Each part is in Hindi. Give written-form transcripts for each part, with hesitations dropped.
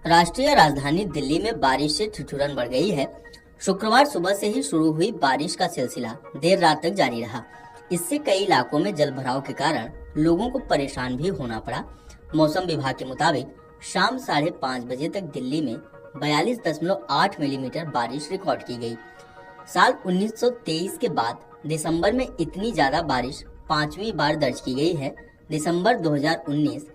राष्ट्रीय राजधानी दिल्ली में बारिश से ठिठुरन बढ़ गई है। शुक्रवार सुबह से ही शुरू हुई बारिश का सिलसिला देर रात तक जारी रहा। इससे कई इलाकों में जल भराव के कारण लोगों को परेशान भी होना पड़ा। मौसम विभाग के मुताबिक शाम 5:30 बजे तक दिल्ली में 42.8 मिलीमीटर बारिश रिकॉर्ड की गई। साल 1923 के बाद दिसंबर में इतनी ज्यादा बारिश 5वीं बार दर्ज की गई है। दिसंबर 2019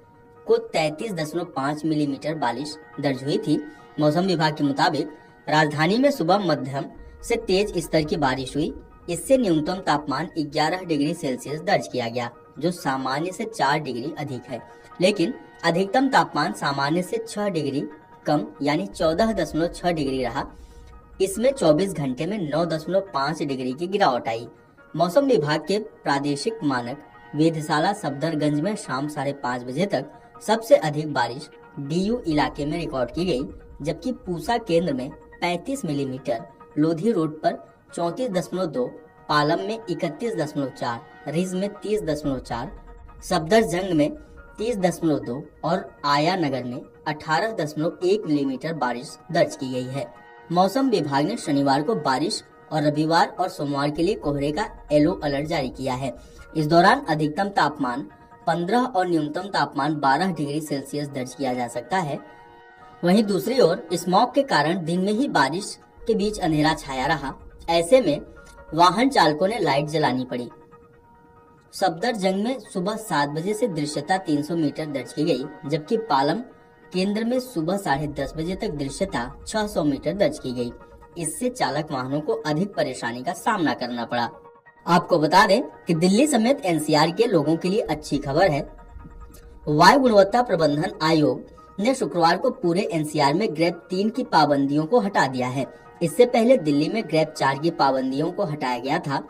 को 33.5 मिलीमीटर बारिश दर्ज हुई थी। मौसम विभाग के मुताबिक राजधानी में सुबह मध्यम से तेज स्तर की बारिश हुई। इससे न्यूनतम तापमान 11 डिग्री सेल्सियस दर्ज किया गया, जो सामान्य से 4 डिग्री अधिक है। लेकिन अधिकतम तापमान सामान्य से 6 डिग्री कम यानी 14.6 डिग्री रहा। इसमें 24 घंटे में 9.5 डिग्री की गिरावट आई। मौसम विभाग के प्रादेशिक मानक वेधशाला सफदरगंज में शाम 5:30 बजे तक सबसे अधिक बारिश डीयू इलाके में रिकॉर्ड की गई, जबकि पूसा केंद्र में 35 मिलीमीटर, लोधी रोड पर 34.2, पालम में 31.4, रिज में 30.4, सफदरजंग में 30.2 और आया नगर में 18.1 मिलीमीटर बारिश दर्ज की गई है। मौसम विभाग ने शनिवार को बारिश और रविवार और सोमवार के लिए कोहरे का येलो अलर्ट जारी किया है। इस दौरान अधिकतम तापमान 15 और न्यूनतम तापमान 12 डिग्री सेल्सियस दर्ज किया जा सकता है। वहीं दूसरी ओर स्मॉग के कारण दिन में ही बारिश के बीच अंधेरा छाया रहा। ऐसे में वाहन चालकों ने लाइट जलानी पड़ी। सफदरजंग में सुबह 7 बजे से दृश्यता 300 मीटर दर्ज की गई, जबकि पालम केंद्र में सुबह 10:30 बजे तक दृश्यता 600 मीटर दर्ज की गई। इससे चालक वाहनों को अधिक परेशानी का सामना करना पड़ा। आपको बता दें कि दिल्ली समेत एनसीआर के लोगों के लिए अच्छी खबर है। वायु गुणवत्ता प्रबंधन आयोग ने शुक्रवार को पूरे एनसीआर में ग्रेड 3 की पाबंदियों को हटा दिया है। इससे पहले दिल्ली में ग्रेड 4 की पाबंदियों को हटाया गया था।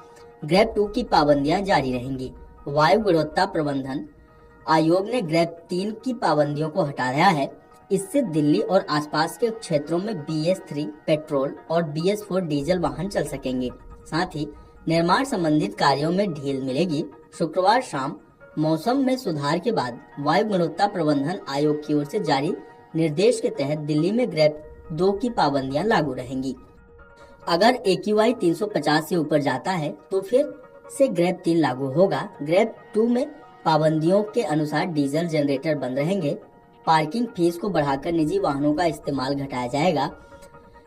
ग्रेड 2 की पाबंदियां जारी रहेंगी। वायु गुणवत्ता प्रबंधन आयोग ने ग्रेड 3 की पाबंदियों को हटा दिया है। इससे दिल्ली और आसपास के क्षेत्रों में BS3 पेट्रोल और BS4 डीजल वाहन चल सकेंगे। साथ ही निर्माण संबंधित कार्यों में ढील मिलेगी। शुक्रवार शाम मौसम में सुधार के बाद वायु गुणवत्ता प्रबंधन आयोग की ओर से जारी निर्देश के तहत दिल्ली में ग्रेड 2 की पाबंदियां लागू रहेंगी। अगर AQI 350 से ऊपर जाता है तो फिर से ग्रेड 3 लागू होगा। ग्रेड 2 में पाबंदियों के अनुसार डीजल जनरेटर बंद रहेंगे। पार्किंग फीस को बढ़ाकर निजी वाहनों का इस्तेमाल घटाया जाएगा।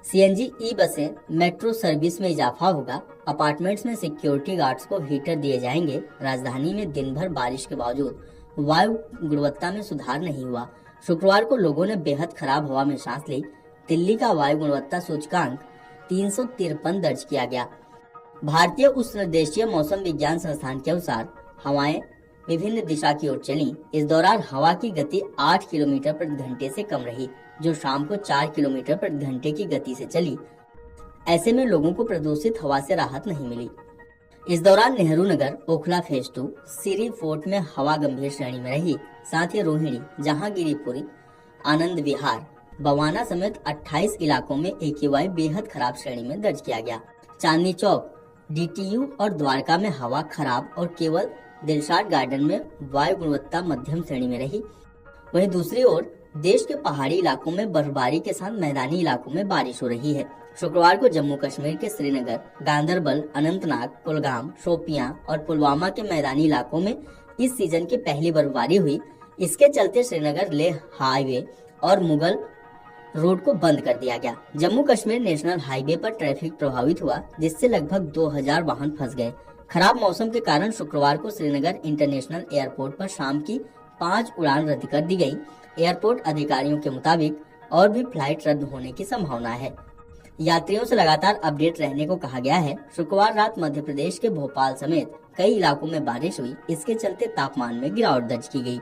CNG ई बसें मेट्रो सर्विस में इजाफा होगा। अपार्टमेंट्स में सिक्योरिटी गार्ड्स को हीटर दिए जाएंगे। राजधानी में दिन भर बारिश के बावजूद वायु गुणवत्ता में सुधार नहीं हुआ। शुक्रवार को लोगों ने बेहद खराब हवा में सांस ली। दिल्ली का वायु गुणवत्ता सूचकांक 353 दर्ज किया गया। भारतीय उष्णदेशीय मौसम विज्ञान संस्थान के अनुसार हवाएं विभिन्न दिशा की ओर चली। इस दौरान हवा की गति 8 किलोमीटर प्रति घंटे से कम रही, जो शाम को 4 किलोमीटर प्रति घंटे की गति से चली। ऐसे में लोगों को प्रदूषित हवा से राहत नहीं मिली। इस दौरान नेहरू नगर, ओखला फेज 2, सिरी फोर्ट में हवा गंभीर श्रेणी में रही। साथ ही रोहिणी, जहांगीरपुरी, आनंद विहार, बवाना समेत 28 इलाकों में AQI बेहद खराब श्रेणी में दर्ज किया गया। चांदनी चौक, DTU और द्वारका में हवा खराब और केवल दिलशाद गार्डन में वायु गुणवत्ता मध्यम श्रेणी में रही। वहीं दूसरी ओर देश के पहाड़ी इलाकों में बर्फबारी के साथ मैदानी इलाकों में बारिश हो रही है। शुक्रवार को जम्मू कश्मीर के श्रीनगर, गांदरबल, अनंतनाग, कुलगाम, शोपियां और पुलवामा के मैदानी इलाकों में इस सीजन की पहली बर्फबारी हुई। इसके चलते श्रीनगर लेह हाईवे और मुगल रोड को बंद कर दिया गया। जम्मू कश्मीर नेशनल हाईवे पर ट्रैफिक प्रभावित हुआ, जिससे लगभग 2000 वाहन फंस गए। खराब मौसम के कारण शुक्रवार को श्रीनगर इंटरनेशनल एयरपोर्ट पर शाम की 5 उड़ान रद्द कर दी गई। एयरपोर्ट अधिकारियों के मुताबिक और भी फ्लाइट रद्द होने की संभावना है। यात्रियों से लगातार अपडेट रहने को कहा गया है। शुक्रवार रात मध्य प्रदेश के भोपाल समेत कई इलाकों में बारिश हुई। इसके चलते तापमान में गिरावट दर्ज की गई।